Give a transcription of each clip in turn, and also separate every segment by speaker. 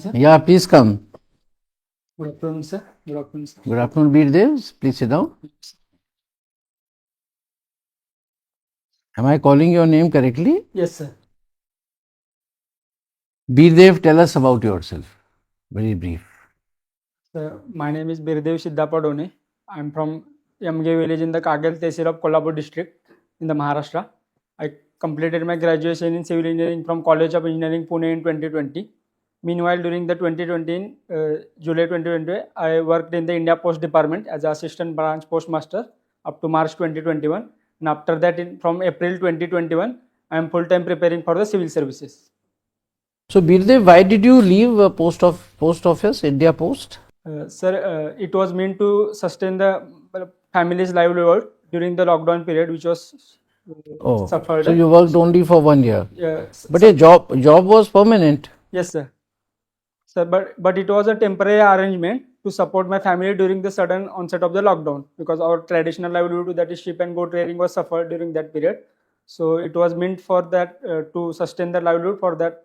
Speaker 1: sir.
Speaker 2: Yeah, please come.
Speaker 1: Good afternoon, sir. Good afternoon, sir.
Speaker 2: Good afternoon, Birdev. Please sit down. Am I calling your name correctly?
Speaker 1: Yes, sir.
Speaker 2: Birdev, tell us about yourself. Very brief.
Speaker 1: Sir, my name is Birdev Siddhappa. I'm from Yamge village in the Kagel Tehsil of Kolhapur district in the Maharashtra. I completed my graduation in civil engineering from College of Engineering Pune in 2020. Meanwhile, during the 2020, July 2020, I worked in the India Post Department as assistant branch postmaster up to March 2021. And after that, from April 2021, I am full-time preparing for the civil services.
Speaker 2: So, Birdev, why did you leave post office, India Post?
Speaker 1: Sir, it was meant to sustain the family's livelihood during the lockdown period, which was suffered.
Speaker 2: So you worked only for 1 year. But
Speaker 1: Sir,
Speaker 2: a job was permanent.
Speaker 1: yes, sir. Sir, but it was a temporary arrangement to support my family during the sudden onset of the lockdown, because our traditional livelihood, that is sheep and goat rearing, was suffered during that period. So it was meant for that to sustain the livelihood for that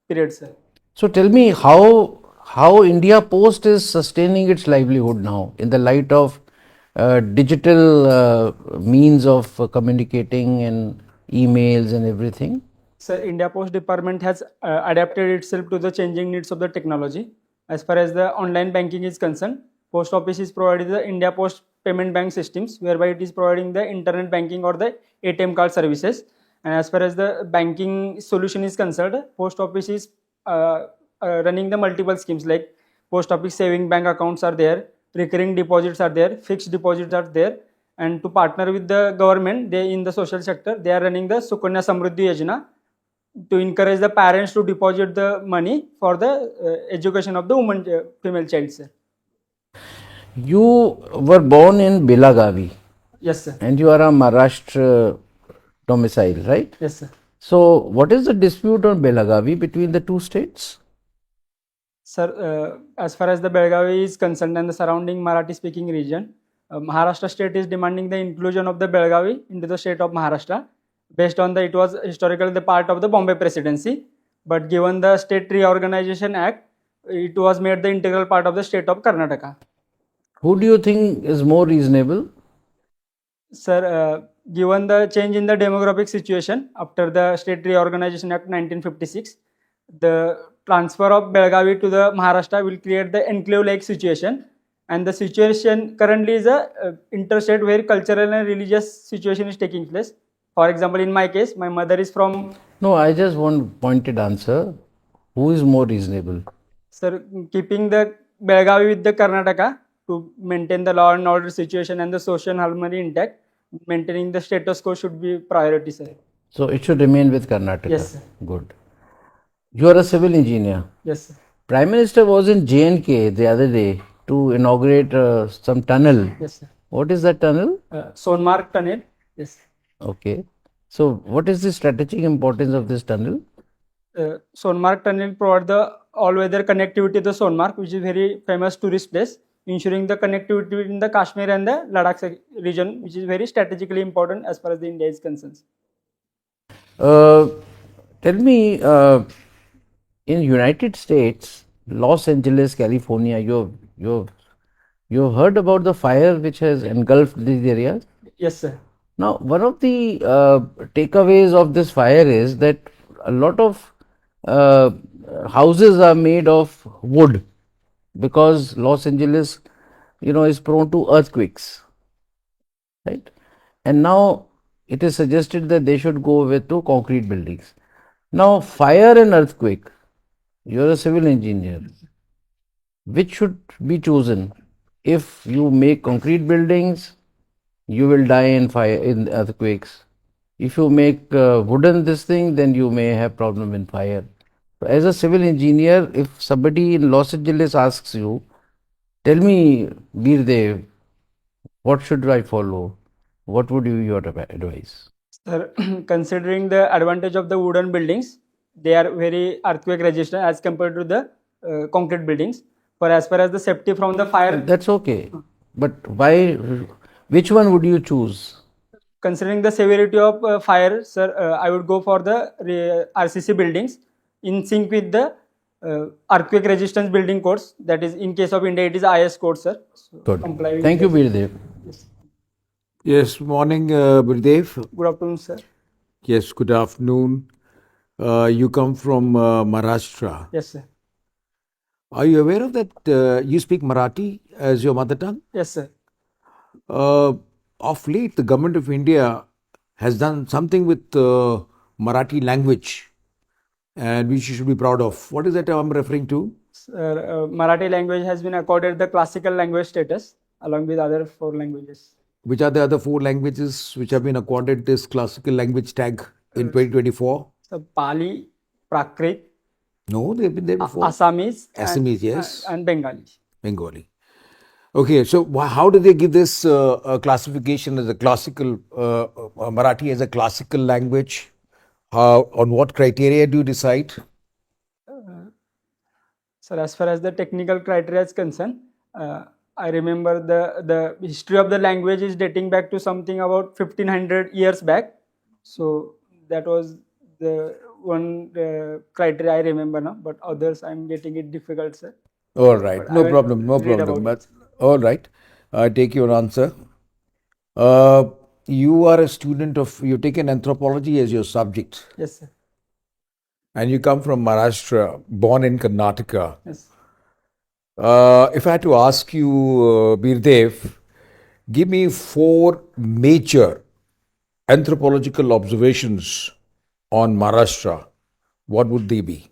Speaker 1: period, sir.
Speaker 2: So tell me how India Post is sustaining its livelihood now in the light of digital means of communicating and emails and everything.
Speaker 1: So India Post Department has adapted itself to the changing needs of the technology. As far as the online banking is concerned, Post Office is providing the India Post payment bank systems, whereby it is providing the internet banking or the ATM card services. And as far as the banking solution is concerned, Post Office is running the multiple schemes, like Post Office saving bank accounts are there, recurring deposits are there, fixed deposits are there. And to partner with the government, they in the social sector, they are running the Sukanya Samruddhi Yojana to encourage the parents to deposit the money for the education of the female child, sir.
Speaker 2: You were born in Belagavi.
Speaker 1: Yes, sir.
Speaker 2: And you are a Maharashtra domicile, right?
Speaker 1: Yes, sir.
Speaker 2: So, what is the dispute on Belagavi between the two states?
Speaker 1: Sir, as far as the Belgavi is concerned and the surrounding Marathi-speaking region, Maharashtra state is demanding the inclusion of the Belgavi into the state of Maharashtra, based on it was historically the part of the Bombay Presidency, but given the State Reorganization Act, it was made the integral part of the state of Karnataka.
Speaker 2: Who do you think is more reasonable?
Speaker 1: Sir, given the change in the demographic situation after the State Reorganization Act 1956, the transfer of Belgavi to the Maharashtra will create the enclave-like situation, and the situation currently is a interstate where cultural and religious situation is taking place. For example, in my case, my mother is from...
Speaker 2: No, I just want pointed answer. Who is more reasonable?
Speaker 1: Sir, keeping the Belgavi with the Karnataka to maintain the law and order situation and the social harmony intact, maintaining the status quo should be priority, sir.
Speaker 2: So it should remain with Karnataka?
Speaker 1: Yes, sir.
Speaker 2: Good. You are a civil engineer?
Speaker 1: Yes, sir.
Speaker 2: Prime Minister was in J&K the other day to inaugurate some tunnel.
Speaker 1: Yes, sir.
Speaker 2: What is that tunnel?
Speaker 1: Sonmarg tunnel. Yes.
Speaker 2: Okay. So what is the strategic importance of this tunnel?
Speaker 1: Sonmarg tunnel provides the all-weather connectivity to the Sonmarg, which is very famous tourist place, ensuring the connectivity between the Kashmir and the Ladakh region, which is very strategically important as far as the India is concerned.
Speaker 2: Tell me, in United States, Los Angeles, California, you've heard about the fire which has engulfed these areas?
Speaker 1: Yes, sir.
Speaker 2: Now, one of the takeaways of this fire is that a lot of houses are made of wood, because Los Angeles, is prone to earthquakes, right? And now it is suggested that they should go with to concrete buildings. Now, fire and earthquake, you're a civil engineer. Which should be chosen? If you make concrete buildings, you will die in fire, in earthquakes. If you make wooden this thing, then you may have problem in fire. So as a civil engineer, if somebody in Los Angeles asks you, tell me, Birdev, what should I follow? What would you your advice?
Speaker 1: Sir, considering the advantage of the wooden buildings, they are very earthquake resistant as compared to the concrete buildings. But as far as the safety from the fire,
Speaker 2: that's okay. But why? Which one would you choose?
Speaker 1: Considering the severity of fire, sir, I would go for the RCC buildings in sync with the earthquake resistance building codes. That is, in case of India, it is IAS code, sir. So
Speaker 2: Good.
Speaker 1: comply with
Speaker 2: Thank you,
Speaker 1: that.
Speaker 2: Birdev.
Speaker 1: Yes.
Speaker 3: Yes, morning, Birdev.
Speaker 1: Good afternoon, sir.
Speaker 3: Yes, good afternoon. You come from Maharashtra.
Speaker 1: Yes, sir.
Speaker 3: Are you aware of that? You speak Marathi as your mother tongue?
Speaker 1: Yes, sir.
Speaker 3: Of late, the government of India has done something with Marathi language, and which you should be proud of. What is that I'm referring to?
Speaker 1: Sir, Marathi language has been accorded the classical language status along with other 4 languages.
Speaker 3: Which are the other 4 languages which have been accorded this classical language tag in 2024?
Speaker 1: So Pali, Prakrit,
Speaker 3: No, they've been there before.
Speaker 1: Assamese,
Speaker 3: Assamese, yes.
Speaker 1: and Bengali.
Speaker 3: Bengali. Okay, so how do they give this classification as a classical, Marathi as a classical language? On what criteria do you decide?
Speaker 1: Sir, as far as the technical criteria is concerned, I remember the history of the language is dating back to something about 1500 years back. So that was the one criteria I remember now, but others I'm getting it difficult, sir.
Speaker 3: All right,
Speaker 1: But I
Speaker 3: no
Speaker 1: will
Speaker 3: problem, no
Speaker 1: read
Speaker 3: problem.
Speaker 1: about
Speaker 3: But all right, I take your answer. You are a student of, you taken anthropology as your subject,
Speaker 1: Yes, sir.
Speaker 3: and you come from Maharashtra, born in Karnataka.
Speaker 1: Yes.
Speaker 3: If I had to ask you, Birdev, give me 4 major anthropological observations on Maharashtra, what would they be?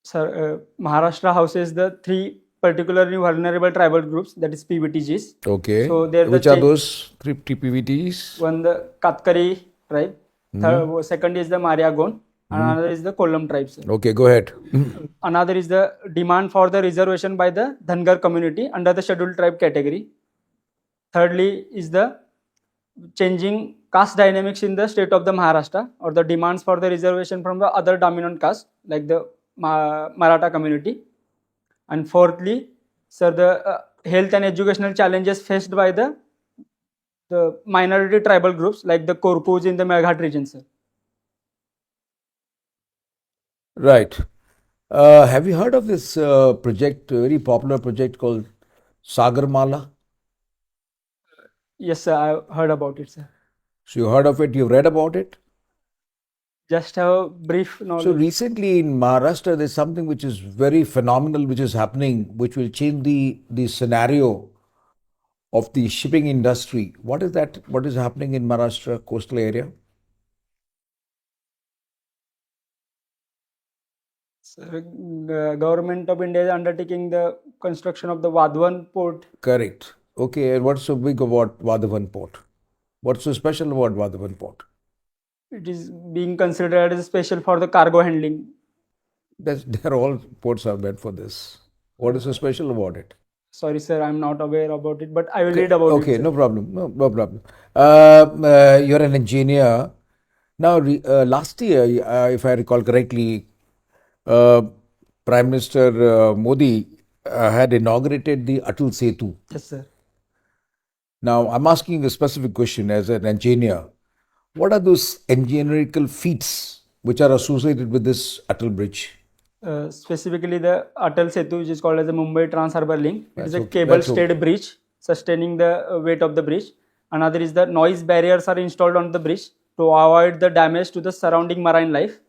Speaker 1: Sir, Maharashtra houses the 3 particularly vulnerable tribal groups, that is PVTGs.
Speaker 3: Okay.
Speaker 1: So they're the
Speaker 3: Which are those 3 PVTs?
Speaker 1: One, the Katkari tribe. Second is the Mariagon. And another is the Kollam tribe, sir.
Speaker 3: Okay, go ahead.
Speaker 1: Another is the demand for the reservation by the Dhangar community under the scheduled tribe category. Thirdly is the changing caste dynamics in the state of the Maharashtra, or the demands for the reservation from the other dominant caste like the Maratha community. And fourthly, sir, the health and educational challenges faced by the minority tribal groups like the Korkus in the Meghat region, sir.
Speaker 3: Right. Have you heard of this project, a very popular project called Sagarmala?
Speaker 1: Yes, sir, I heard about it, sir.
Speaker 3: So you heard of it, you've read about it?
Speaker 1: Just have a brief knowledge.
Speaker 3: So recently in Maharashtra, there's something which is very phenomenal which is happening, which will change the scenario of the shipping industry. What is that? What is happening in Maharashtra coastal area?
Speaker 1: Sir, government of India is undertaking the construction of the Vadhavan port.
Speaker 3: Correct. Okay, and what's so big about Vadhavan port? What's so special about Vadhavan port?
Speaker 1: It is being considered as special for the cargo handling.
Speaker 3: They're all ports are meant for this. What is so special about it?
Speaker 1: Sorry, sir, I'm not aware about it, but I will read about it.
Speaker 3: Okay,
Speaker 1: sir.
Speaker 3: no problem. No problem. You're an engineer. Now, last year, if I recall correctly, Prime Minister Modi had inaugurated the Atal Setu.
Speaker 1: Yes, sir.
Speaker 3: Now, I'm asking a specific question as an engineer. What are those engineerical feats which are associated with this Atal Bridge?
Speaker 1: Specifically, the Atal Setu, which is called as the Mumbai Trans Harbour Link. It is a
Speaker 3: That's
Speaker 1: cable-stayed bridge sustaining the weight of the bridge. Another is the noise barriers are installed on the bridge to avoid the damage to the surrounding marine life.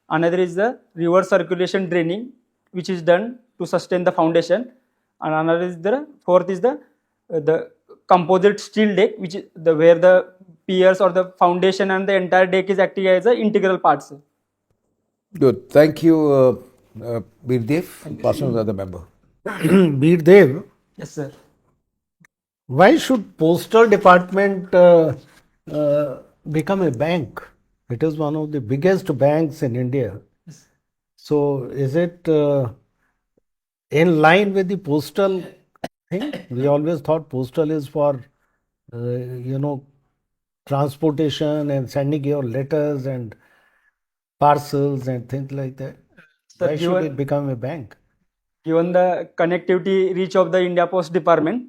Speaker 1: Another is the river circulation draining, which is done to sustain the foundation. And another is the fourth is the composite steel deck, which is where the piers or the foundation and the entire deck is acting as an integral part, sir.
Speaker 3: Good. Thank you, Birdev. Pass on to the other member.
Speaker 4: Birdev,
Speaker 1: Yes, sir.
Speaker 4: why should postal department become a bank? It is one of the biggest banks in India. So is it in line with the postal thing? We always thought postal is for transportation and sending your letters and parcels and things like that.
Speaker 1: Sir,
Speaker 4: Why should it become a bank?
Speaker 1: Given the connectivity reach of the India Post Department,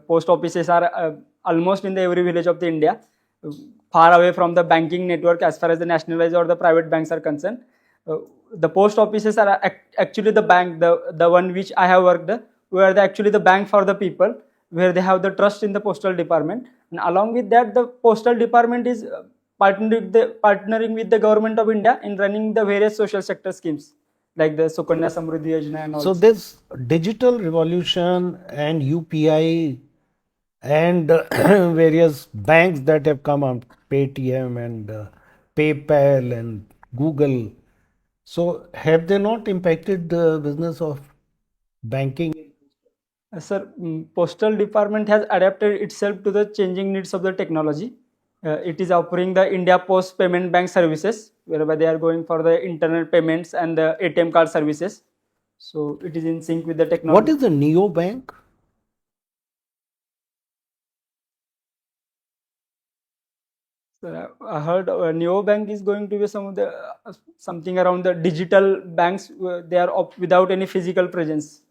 Speaker 1: post offices are almost in the every village of the India, far away from the banking network as far as the nationalized or the private banks are concerned. The post offices are actually the bank, the one which I have worked, where they actually the bank for the people, where they have the trust in the postal department. And along with that, the postal department is partnering with the government of India in running the various social sector schemes like the Sukanya Samruddhi Yojana and all.
Speaker 4: So this digital revolution and UPI and various banks that have come on, Paytm and PayPal and Google, so have they not impacted the business of banking?
Speaker 1: Sir, postal department has adapted itself to the changing needs of the technology. It is offering the India Post Payment Bank services, whereby they are going for the internet payments and the ATM card services. So it is in sync with the technology.
Speaker 4: What is the Neo Bank?
Speaker 1: I heard Neobank is going to be some of the something around the digital banks. They are without any physical presence.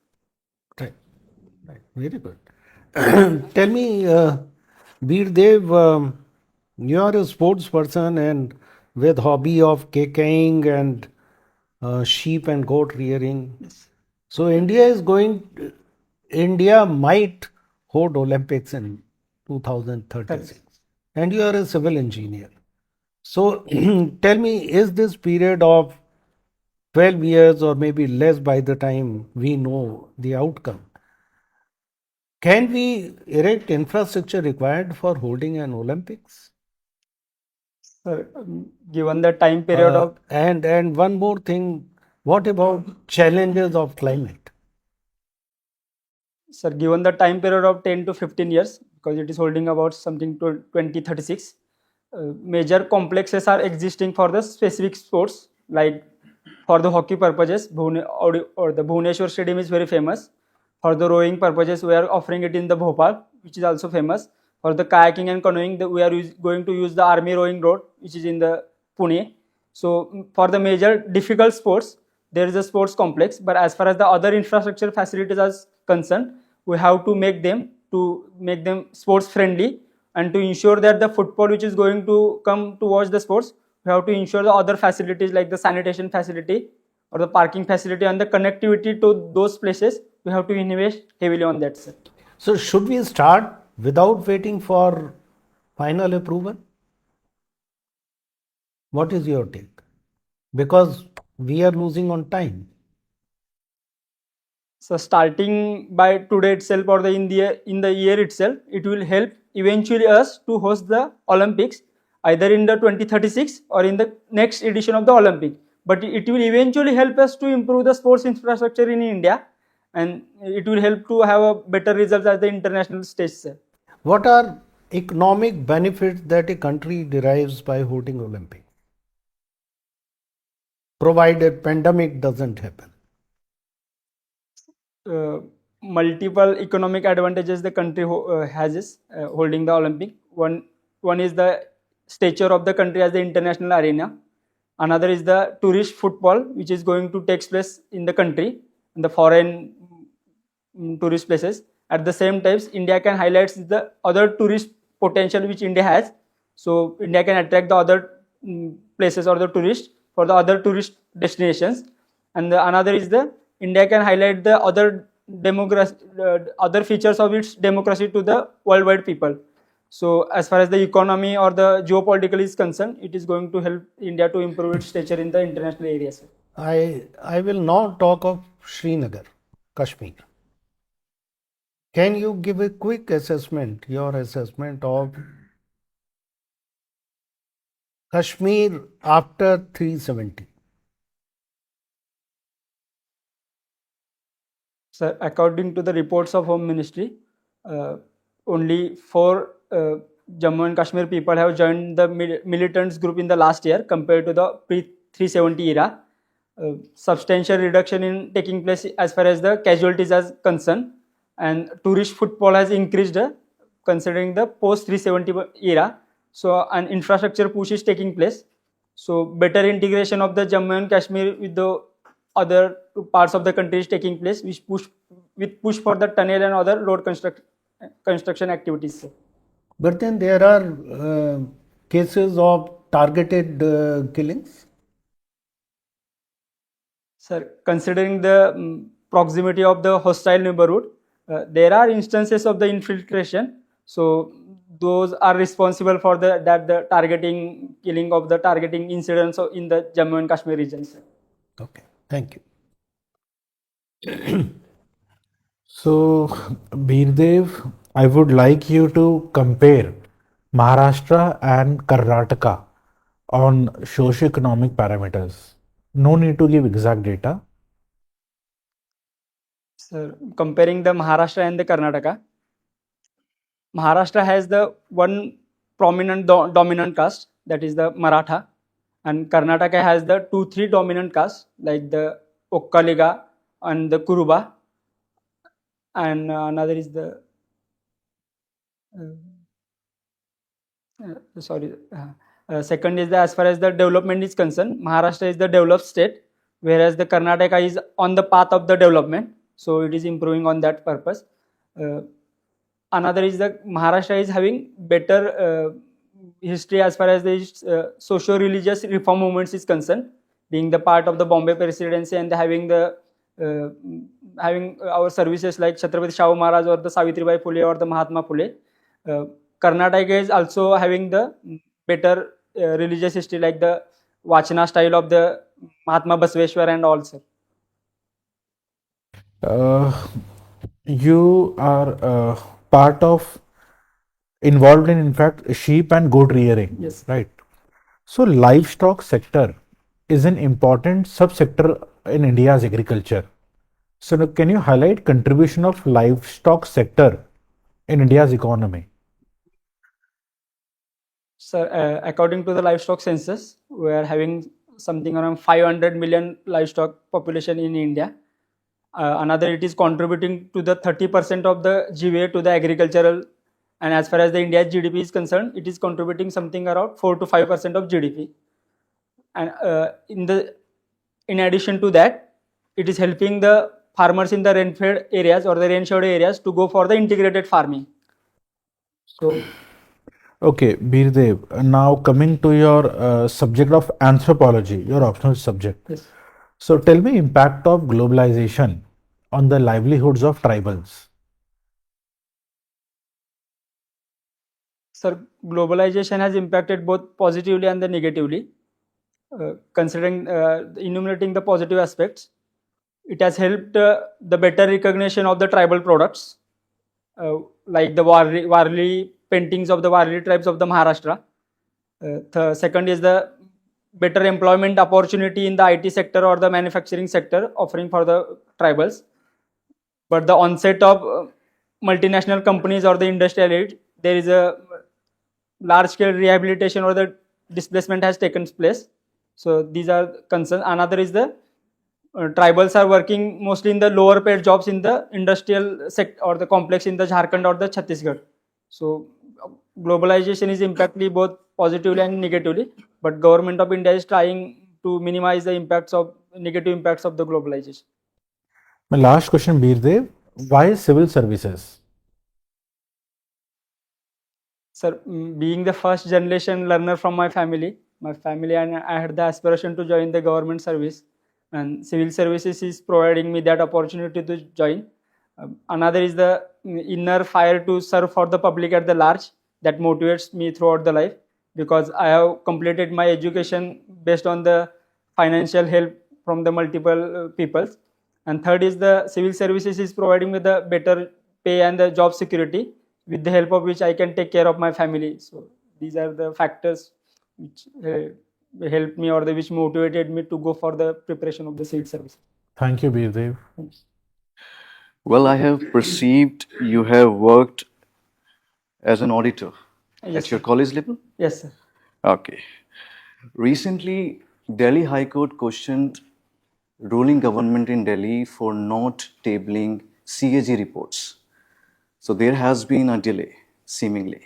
Speaker 4: Right, right, very good. Tell me, Birdev, you are a sports person and with hobby of kicking and sheep and goat rearing.
Speaker 1: Yes.
Speaker 4: So India might hold Olympics in 2036, and you are a civil engineer. So tell me, is this period of 12 years or maybe less by the time we know the outcome, can we erect infrastructure required for holding an Olympics?
Speaker 1: Sir, given the time period of
Speaker 4: And one more thing, what about challenges of climate?
Speaker 1: Sir, given the time period of 10 to 15 years, because it is holding about something to 2036, major complexes are existing for the specific sports. Like for the hockey purposes, the Bhubaneswar Stadium is very famous. For the rowing purposes, we are offering it in the Bhopal, which is also famous. For the kayaking and canoeing, we are going to use the Army Rowing Road, which is in the Pune. So for the major difficult sports, there is a sports complex. But as far as the other infrastructure facilities are concerned, we have to make them sports friendly, and to ensure that the football which is going to come to watch the sports, we have to ensure the other facilities like the sanitation facility or the parking facility and the connectivity to those places. We have to invest heavily on that, sir.
Speaker 4: So should we start without waiting for final approval? What is your take? Because we are losing on time.
Speaker 1: So starting by today itself or in the year itself, it will help eventually us to host the Olympics either in the 2036 or in the next edition of the Olympic. But it will eventually help us to improve the sports infrastructure in India, and it will help to have a better results at the international stage, sir.
Speaker 4: What are economic benefits that a country derives by holding Olympic, provided pandemic doesn't happen?
Speaker 1: Multiple economic advantages the country has holding the Olympic. One is the stature of the country as the international arena. Another is the tourist football, which is going to take place in the country, in the foreign tourist places. At the same time, India can highlight the other tourist potential which India has. So India can attract the other places or the tourists for the other tourist destinations. And another is the India can highlight the other other features of its democracy to the worldwide people. So as far as the economy or the geopolitical is concerned, it is going to help India to improve its stature in the international areas.
Speaker 4: I will now talk of Srinagar, Kashmir. Can you give a quick assessment, your assessment of Kashmir after 370?
Speaker 1: So according to the reports of Home Ministry, only 4 Jammu and Kashmir people have joined the militants group in the last year compared to the pre-370 era. Substantial reduction in taking place as far as the casualties are concerned, and tourist footfall has increased considering the post-370 era. So an infrastructure push is taking place. So better integration of the Jammu and Kashmir with the other parts of the country is taking place, which push for the tunnel and other road construction activities.
Speaker 4: But then there are cases of targeted killings.
Speaker 1: Sir, considering the proximity of the hostile neighborhood, there are instances of the infiltration. So those are responsible for the targeting, killing of the targeting incidents in the Jammu and Kashmir region. Sir.
Speaker 4: Okay, thank you. So, Birdev, I would like you to compare Maharashtra and Karnataka on socio-economic parameters. No need to give exact data.
Speaker 1: Sir, comparing the Maharashtra and the Karnataka, Maharashtra has the one prominent dominant caste, that is the Maratha, and Karnataka has the 2-3 dominant castes like the Okkaliga and the Kuruba, and another is the second is the, as far as the development is concerned, Maharashtra is the developed state, whereas the Karnataka is on the path of the development, so it is improving on that purpose. Another is that Maharashtra is having better history as far as the socio-religious reform movements is concerned, being the part of the Bombay Presidency and having the having our services like Chhatrapati Shahu Maharaj or the Savitribai Phule or the Mahatma Phule. Karnataka is also having the better religious history like the Vachana style of the Mahatma Basveshwar and also.
Speaker 4: You are part of involved in fact sheep and goat rearing.
Speaker 1: Yes.
Speaker 4: Right. So livestock sector is an important subsector in India's agriculture. So now can you highlight contribution of livestock sector in India's economy?
Speaker 1: Sir, according to the livestock census, we are having something around 500 million livestock population in India. Another, it is contributing to the 30% of the GVA to the agricultural, and as far as the India's GDP is concerned, it is contributing something around 4 to 5% of GDP. And in addition to that, it is helping the farmers in the rain-fed areas or the rain-shaded areas to go for the integrated farming. So.
Speaker 4: Okay, Birdev, now coming to your subject of anthropology, your optional subject.
Speaker 1: Yes.
Speaker 4: So tell me impact of globalization on the livelihoods of tribals.
Speaker 1: Sir, globalization has impacted both positively and the negatively. Considering enumerating the positive aspects, it has helped the better recognition of the tribal products, like the Warli paintings of the Warli tribes of the Maharashtra. The second is the better employment opportunity in the IT sector or the manufacturing sector offering for the tribals. But the onset of multinational companies or the industrial age, there is a large scale rehabilitation or the displacement has taken place. So these are concerns. Another is the tribals are working mostly in the lower paid jobs in the industrial sector or the complex in the Jharkhand or the Chhattisgarh. So globalization is impacting both positively and negatively, but government of India is trying to minimize the impacts of negative impacts of the globalization.
Speaker 4: My last question, Birdev, why civil services?
Speaker 1: Sir, being the first generation learner from my family and I had the aspiration to join the government service, and civil services is providing me that opportunity to join. Another is the inner fire to serve for the public at the large that motivates me throughout the life, because I have completed my education based on the financial help from the multiple peoples. And third is the civil services is providing me the better pay and the job security, with the help of which I can take care of my family. So these are the factors which helped me or which motivated me to go for the preparation of the civil service.
Speaker 4: Thank you, Birdev.
Speaker 5: Well, I have perceived you have worked as an auditor
Speaker 1: Yes,
Speaker 5: at your
Speaker 1: sir.
Speaker 5: college level.
Speaker 1: Yes, sir.
Speaker 5: Okay. Recently, Delhi High Court questioned ruling government in Delhi for not tabling CAG reports. So there has been a delay, seemingly.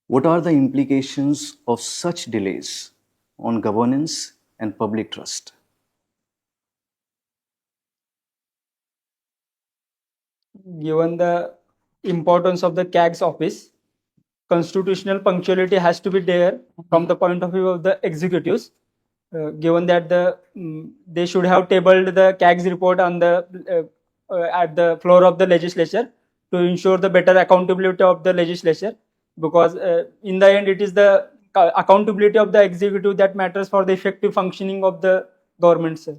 Speaker 5: What are the implications of such delays on governance and public trust?
Speaker 1: Given the importance of the CAG's office, constitutional punctuality has to be there from the point of view of the executives. given that they should have tabled the CAG's report on the at the floor of the legislature to ensure the better accountability of the legislature, because in the end it is the accountability of the executive that matters for the effective functioning of the government, sir.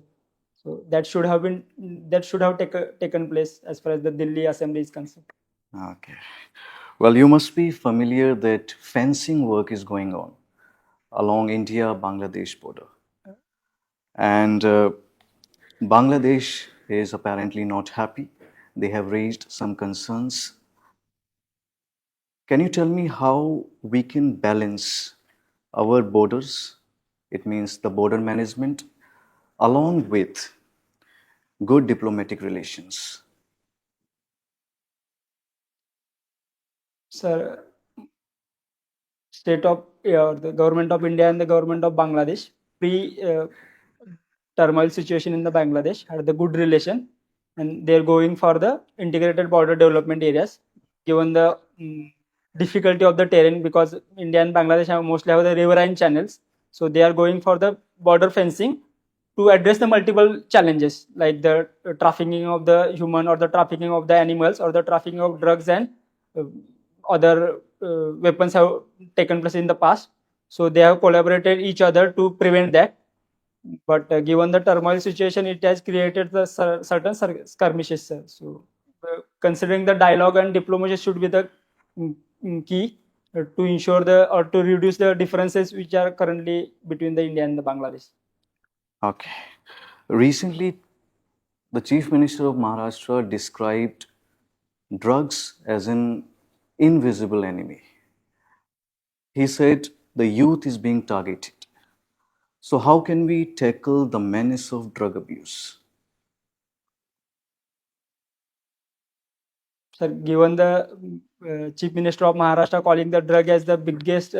Speaker 1: So that should have taken place as far as the Delhi Assembly is concerned.
Speaker 5: Okay. Well, you must be familiar that fencing work is going on along India-Bangladesh border. And Bangladesh is apparently not happy. They have raised some concerns. Can you tell me how we can balance our borders? It means the border management along with good diplomatic relations.
Speaker 1: Sir, the government of India and the government of Bangladesh pre turmoil situation in the Bangladesh had the good relation, and they're going for the integrated border development areas, given the difficulty of the terrain, because India and Bangladesh mostly have the riverine channels, so they are going for the border fencing to address the multiple challenges like the trafficking of the human, or the trafficking of the animals, or the trafficking of drugs, and uh, other weapons have taken place in the past. So they have collaborated each other to prevent that. But given the turmoil situation, it has created the certain skirmishes, sir. So considering the dialogue and diplomacy should be the key to ensure or to reduce the differences which are currently between the India and the Bangladesh.
Speaker 5: Okay. Recently, the Chief Minister of Maharashtra described drugs as an invisible enemy. He said the youth is being targeted. So, how can we tackle the menace of drug abuse?
Speaker 1: Sir, given the Chief Minister of Maharashtra calling the drug as the biggest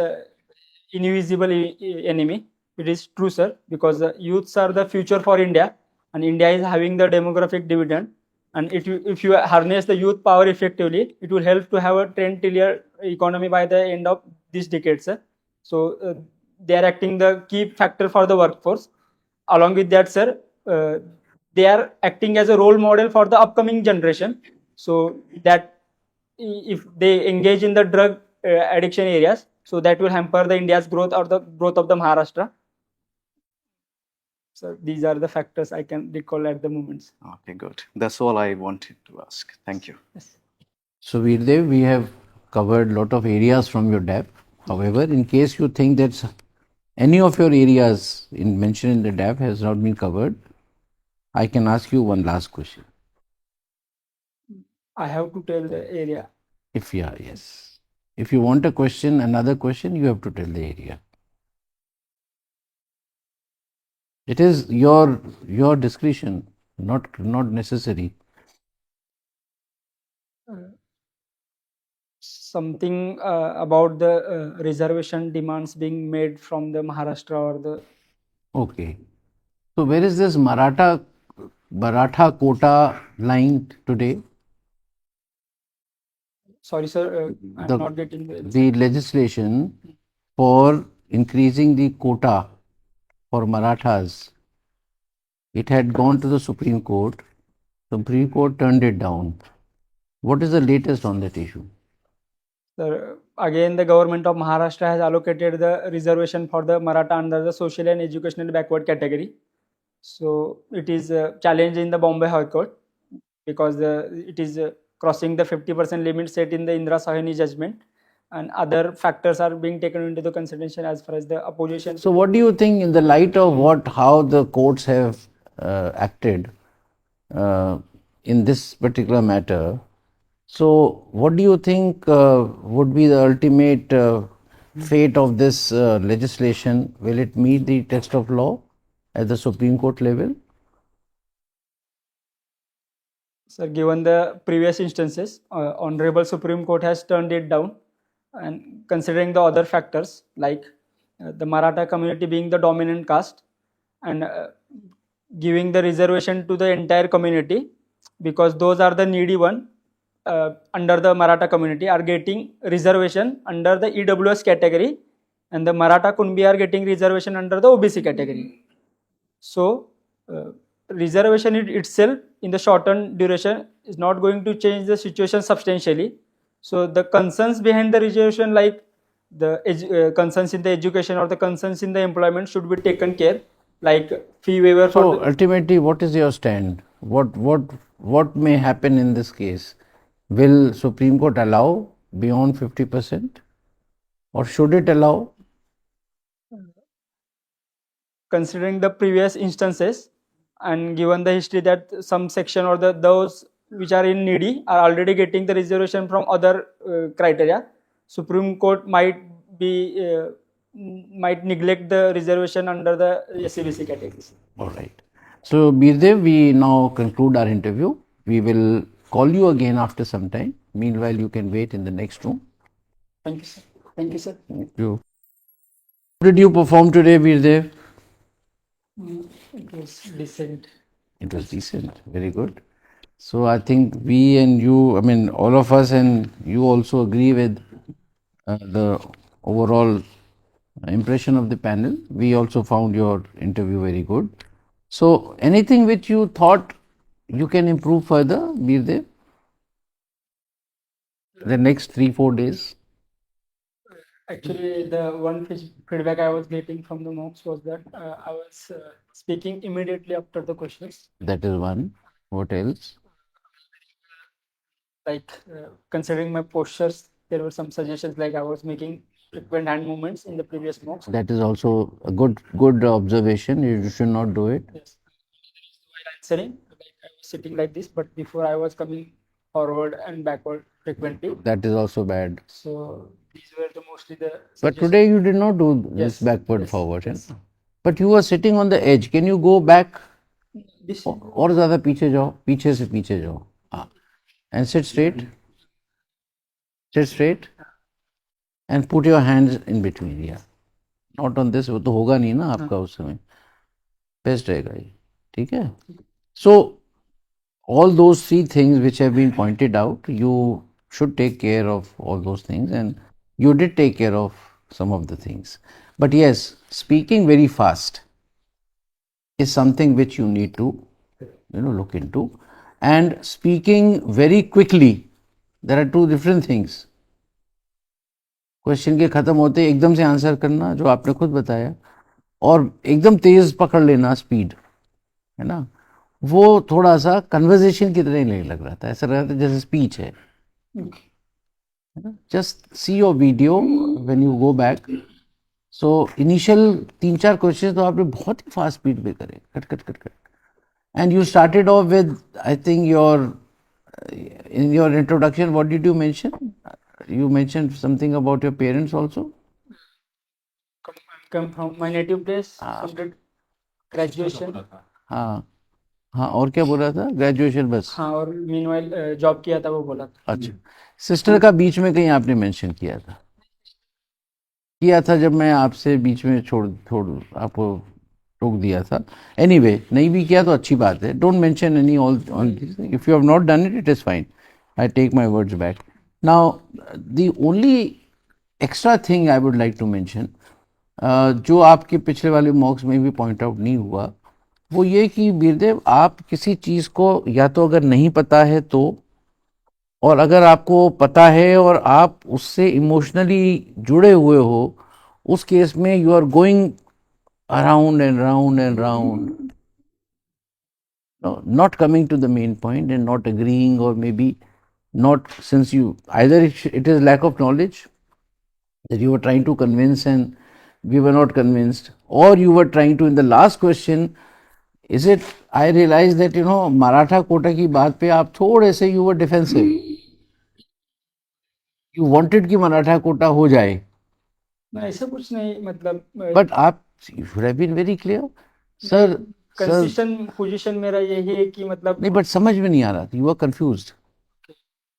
Speaker 1: invisible enemy, it is true, sir, because the youths are the future for India, and India is having the demographic dividend. And if you harness the youth power effectively, it will help to have a 10 trillion economy by the end of this decade, sir. So they are acting the key factor for the workforce. Along with that, sir, they are acting as a role model for the upcoming generation, so that if they engage in the drug addiction areas, so that will hamper the India's growth or the growth of the Maharashtra. So these are the factors I can recall at the moment.
Speaker 5: Okay, good. That's all I wanted to ask. Thank you.
Speaker 1: Yes.
Speaker 2: So, Birdev, we have covered a lot of areas from your DAP. However, in case you think that any of your areas mentioned in the DAP has not been covered, I can ask you one last question.
Speaker 1: I have to tell the area.
Speaker 2: Yes. If you want another question, you have to tell the area. It is your discretion, not necessary.
Speaker 1: Something about the reservation demands being made from the Maharashtra or the.
Speaker 2: Okay. So where is this Maratha quota line today?
Speaker 1: Sorry, sir, I'm not getting
Speaker 2: the legislation for increasing the quota for Marathas. It had gone to the Supreme Court. Supreme Court turned it down. What is the latest on that issue?
Speaker 1: Sir, again, the government of Maharashtra has allocated the reservation for the Maratha under the social and educational backward category. So it is a challenge in the Bombay High Court, because it is crossing the 50% limit set in the Indra Sahani judgment, and other factors are being taken into the consideration as far as the opposition.
Speaker 2: So what do you think, in the light of how the courts have acted in this particular matter? So what do you think would be the ultimate fate of this legislation? Will it meet the test of law at the Supreme Court level?
Speaker 1: Sir, given the previous instances, Honorable Supreme Court has turned it down, and considering the other factors like the Maratha community being the dominant caste, and giving the reservation to the entire community, because those are the needy one under the Maratha community are getting reservation under the EWS category, and the Maratha Kunbi are getting reservation under the OBC category. So reservation itself in the shortened duration is not going to change the situation substantially. So the concerns behind the reservation, like the concerns in the education or the concerns in the employment, should be taken care, like fee waiver for
Speaker 2: So
Speaker 1: the,
Speaker 2: ultimately, what is your stand? What may happen in this case? Will Supreme Court allow beyond 50%, or should it allow?
Speaker 1: considering the previous instances and given the history that some section or those which are in needy are already getting the reservation from other criteria, Supreme Court might neglect the reservation under the SCBC categories.
Speaker 2: All right. So Birdev, we now conclude our interview. We will call you again after some time. Meanwhile, you can wait in the next room.
Speaker 1: Thank you, sir. Thank you, sir.
Speaker 2: Thank you. How did you perform today, Birdev?
Speaker 1: It was decent.
Speaker 2: It was decent. Very good. So I think we and you, I mean, all of us and you also agree with the overall impression of the panel. We also found your interview very good. So anything which you thought you can improve further, Birdev? The next 3-4 days?
Speaker 1: Actually, the one feedback I was getting from the mocks was that I was speaking immediately after the questions.
Speaker 2: That is one. What else?
Speaker 1: Like considering my postures, there were some suggestions like I was making frequent hand movements in the previous mocks.
Speaker 2: That is also a good observation. You should not do it.
Speaker 1: Yes. While answering, like I was sitting like this, but before I was coming forward and backward frequently.
Speaker 2: That is also bad.
Speaker 1: So these were mostly the
Speaker 2: But
Speaker 1: suggestions.
Speaker 2: today you did not do this
Speaker 1: Yes,
Speaker 2: backward
Speaker 1: yes,
Speaker 2: forward.
Speaker 1: yes.
Speaker 2: But you were sitting on the edge. Can you go back?
Speaker 1: This
Speaker 2: और ज़्यादा पीछे जाओ, पीछे से पीछे जाओ. And sit straight. Sit straight. And put your hands in between. Yeah. Not on this. वो तो होगा नहीं ना आपका उस समय. Best रहेगा ये. ठीक है? So all those 3 things which have been pointed out, you should take care of all those things, and you did take care of some of the things. But yes, speaking very fast is something which you need to look into, and speaking very quickly, there are 2 different things. Question के खत्म होते एकदम से answer करना, जो आपने खुद बताया, और एकदम तेज पकड़ लेना स्पीड, है ना, वो थोड़ा सा कन्वर्सेशन की तरह नहीं लग रहा था, ऐसा लग रहा था जैसे स्पीच है. Just see your video when you go back. So initial 3-4 question तो आपने बहुत ही फास्ट स्पीड पे करे, cut cut cut cut. And you started off with, I think in your introduction, what did you mention? You mentioned something about your parents also.
Speaker 1: come from my native place, completed graduation.
Speaker 2: हाँ हाँ, और क्या बोला था? Graduation बस.
Speaker 1: हाँ, और meanwhile job किया था वो बोला था.
Speaker 2: अच्छा, सिस्टर का बीच में कहीं आपने मेंशन किया था जब मैं आपसे बीच में छोड़ आपको रोक दिया था. एनीवे, नहीं भी किया तो अच्छी बात है. Don't mention any all this. If you have not done it, it is fine. I take my words back. Now the only extra thing I would like to mention, जो आपके पिछले वाले मॉक्स में भी पॉइंट आउट नहीं हुआ, वो ये कि बीरदेव, आप किसी चीज़ को या तो अगर नहीं पता है तो, और अगर आपको पता है और आप उससे इमोशनली जुड़े हुए हो, उस केस में you are going around and round and round, not coming to the main point and not agreeing, or maybe not, since you either it is lack of knowledge that you were trying to convince and we were not convinced, or you were trying to, in the last question, is it, I realized that Maratha quota की बात पे आप थोड़े से you were defensive. You wanted कि Maratha quota हो जाए.
Speaker 1: ऐसा कुछ नहीं, मतलब
Speaker 2: But आप you should have been very clear, sir.
Speaker 1: Consistent position मेरा यही है कि मतलब
Speaker 2: नहीं, but समझ में नहीं आ रहा. You were confused.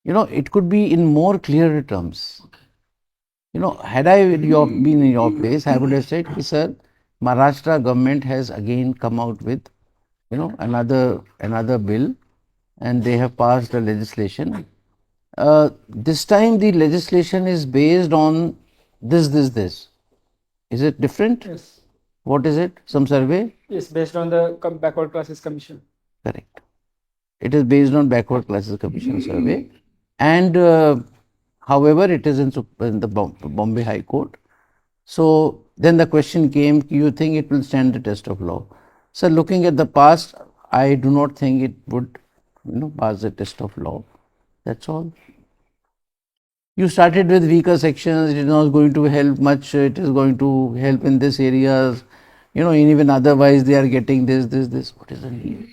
Speaker 2: It could be in more clearer terms. Had I been in your place, I would have said, sir, Maharashtra government has again come out with, another bill, and they have passed a legislation. This time the legislation is based on this. Is it different?
Speaker 1: Yes.
Speaker 2: What is it? Some survey?
Speaker 1: Yes, based on the backward classes commission.
Speaker 2: Correct. It is based on backward classes commission survey, and however, it is in the Bombay High Court. So then the question came: you think it will stand the test of law? So looking at the past, I do not think it would, pass the test of law. That's all. You started with weaker sections. It is not going to help much. It is going to help in this areas. And even otherwise, they are getting this. What is the need?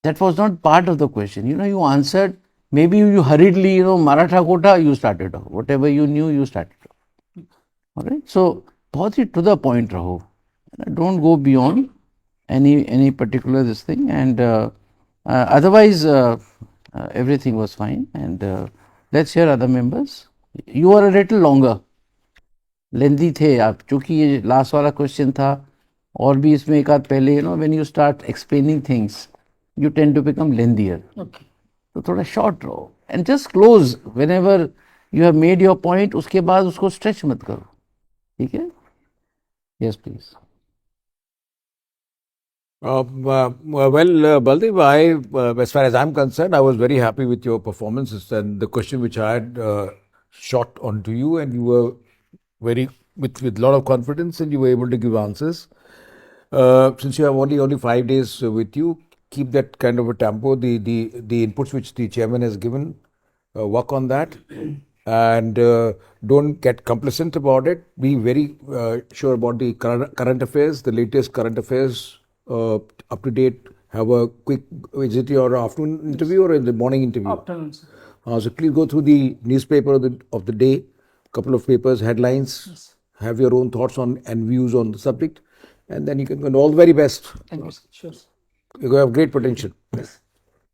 Speaker 2: That was not part of the question. You answered. Maybe you hurriedly, Maratha quota, you started off. Whatever you knew, you started off. All right. So, बहुत ही to the point रहो. Don't go beyond any particular this thing. And otherwise, everything was fine. And let's hear other members. You are a little longer. लेंदी थे आप, चूंकि ये last वाला question था और भी इसमें एक आध पहले, when you start explaining things you tend to become lengthier, तो थोड़ा शॉर्ट रहो and just close whenever you have made your point, उसके बाद उसको स्ट्रेच मत करो, ठीक है? Yes please.
Speaker 3: Baldev, as far as I'm concerned, I was very happy with your performances and the question which I had shot onto you, and you were very with lot of confidence, and you were able to give answers. Since you have only 5 days with you, keep that kind of a tempo. The inputs which the chairman has given, work on that, and don't get complacent about it. Be very sure about the current affairs, the latest current affairs, up to date. Have a quick, is it your afternoon interview or in the morning interview?
Speaker 1: Afternoon, sir.
Speaker 3: So please go through the newspaper of the day, couple of papers, headlines.
Speaker 1: Yes.
Speaker 3: Have your own thoughts on and views on the subject, and then you can go. All the very best.
Speaker 1: Thank you, sir. Sure, sir.
Speaker 3: You have great potential.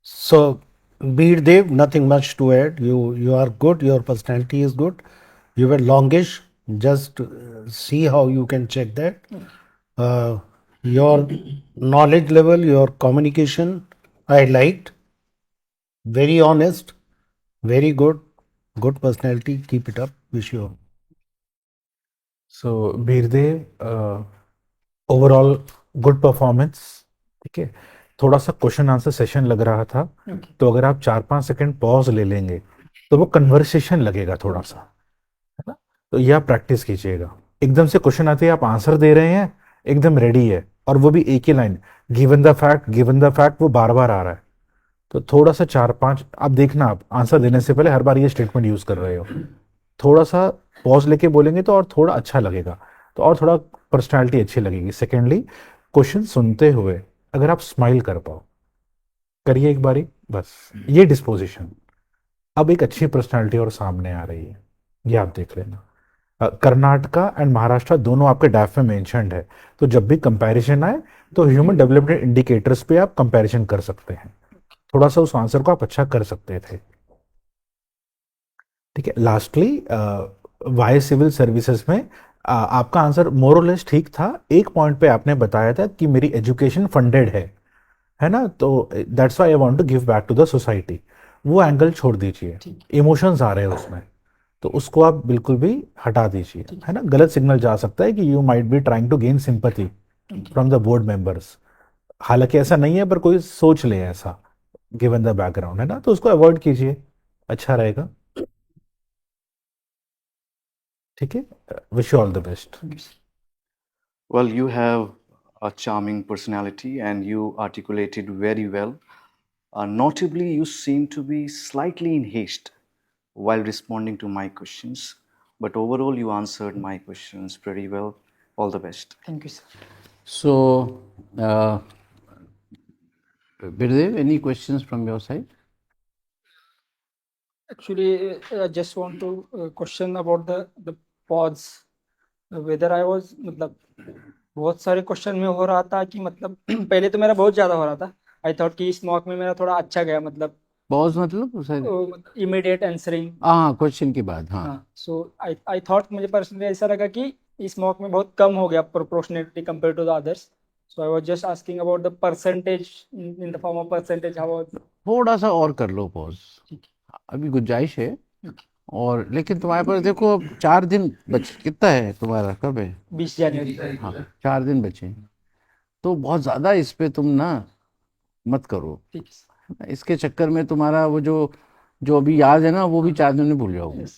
Speaker 4: So, Birdev, nothing much to add. You are good. Your personality is good. You were longish. Just see how you can check that. Your knowledge level, your communication, I liked. Very honest. Very good. Good personality. Keep it up. Wish you all.
Speaker 6: So Birdev, overall good performance. ठीक है, थोड़ा सा question answer session लग रहा था, तो अगर आप 4-5 सेकंड पॉज ले लेंगे तो वो कन्वर्सेशन लगेगा थोड़ा सा, है ना? तो यह आप प्रैक्टिस कीजिएगा. एकदम से क्वेश्चन आते हैं, आप आंसर दे रहे हैं, एकदम रेडी है, और वो भी एक ही लाइन, गिवन द फैक्ट, वो बार बार आ रहा है. तो थोड़ा सा 4-5 आप देखना, आप आंसर देने से पहले हर बार ये स्टेटमेंट यूज कर रहे हो, थोड़ा सा पॉज लेके बोलेंगे तो और थोड़ा अच्छा लगेगा, तो और थोड़ा पर्सनालिटी अच्छी लगेगी. सेकेंडली, क्वेश्चन सुनते हुए अगर आप स्माइल कर पाओ, करिए एक बारी बस, ये डिस्पोजिशन. अब एक अच्छी पर्सनालिटी और सामने आ रही है, ये आप देख लेना. कर्नाटका एंड महाराष्ट्र दोनों आपके डाफ में मेंशन्ड है, तो जब भी कंपैरिजन आए तो ह्यूमन डेवलपमेंट इंडिकेटर्स पे आप कंपैरिजन कर सकते हैं. थोड़ा सा उस आंसर को आप अच्छा कर सकते थे, ठीक है. लास्टली, वाई सिविल सर्विसेज में आपका आंसर मोर और लेस ठीक था. एक पॉइंट पे आपने बताया था कि मेरी एजुकेशन फंडेड है ना, तो that's why I want to give back to the society. वो एंगल छोड़ दीजिए, इमोशंस आ रहे हैं उसमें, तो उसको आप बिल्कुल भी हटा दीजिए, है ना. गलत सिग्नल जा सकता है कि you might be trying to gain sympathy from the board members. हालांकि ऐसा नहीं है, पर कोई सोच ले ऐसा, गिवन द बैकग्राउंड, है ना, तो उसको अवॉइड कीजिए, अच्छा रहेगा. ठीक है, wish you all the best.
Speaker 5: Well, you have a charming personality and you articulated very well. Notably, you seem to be slightly in haste while responding to my questions, but overall, you answered my questions pretty well. All the best.
Speaker 1: Thank you, sir.
Speaker 2: So, Birdev, any questions from your side?
Speaker 1: Actually, I just want to question about the pause. Whether I was, मतलब बहुत सारे question में हो रहा था कि मतलब पहले तो मेरा बहुत ज्यादा हो रहा था. आई थॉट कि इस मॉक में मेरा थोड़ा अच्छा गया, मतलब
Speaker 2: पॉज मतलब
Speaker 1: इमीडिएट आंसरिंग.
Speaker 2: हाँ, क्वेश्चन के बाद. हाँ,
Speaker 1: सो आई थॉट, मुझे पर्सनली ऐसा लगा कि इस मॉक में बहुत कम हो गया proportionately compare to the others. So I was just asking about the percentage, in the form of percentage, how.
Speaker 2: थोड़ा सा और कर लो पॉज, अभी गुंजाइश है, और लेकिन तुम्हारे पास देखो अब 4 दिन बच, कितना है तुम्हारा, कब है?
Speaker 1: 20 जनवरी।
Speaker 2: हाँ, 4 दिन बचे हैं। तो बहुत ज़्यादा इस पे तुम ना मत करो।
Speaker 1: ठीक है सर।
Speaker 2: इसके चक्कर में तुम्हारा वो जो जो अभी याद है ना, वो भी 4 दिन में भूल जाओगे,
Speaker 1: Yes,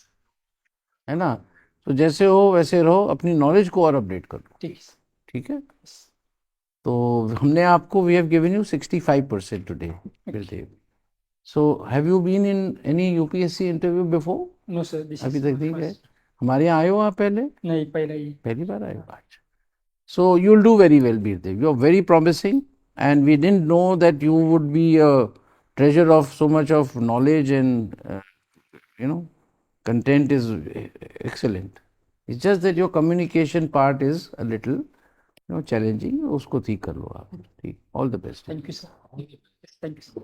Speaker 2: है ना? तो जैसे हो वैसे रहो, अपनी नॉलेज को और अपडेट करो।
Speaker 1: ठीक है सर।
Speaker 2: ठीक है?
Speaker 1: Yes.
Speaker 2: तो हमने आपको, we have given you 65% today, Birdev. So have you been in any UPSC interview before?
Speaker 1: No sir, this
Speaker 2: अभी
Speaker 1: is
Speaker 2: तक नहीं गए?
Speaker 1: first.
Speaker 2: हमारे यहाँ आए हो आप पहले?
Speaker 1: नहीं, पहला ही।
Speaker 2: पहली बार आए हो? अच्छा। So you'll do very well, Birdev. You're very promising, and we didn't know that you would be a treasure of so much of knowledge, and content is excellent. It's just that your communication part is a little challenging. उसको ठीक कर लो आप। ठीक, all the best.
Speaker 1: Thank you sir. Thank you sir.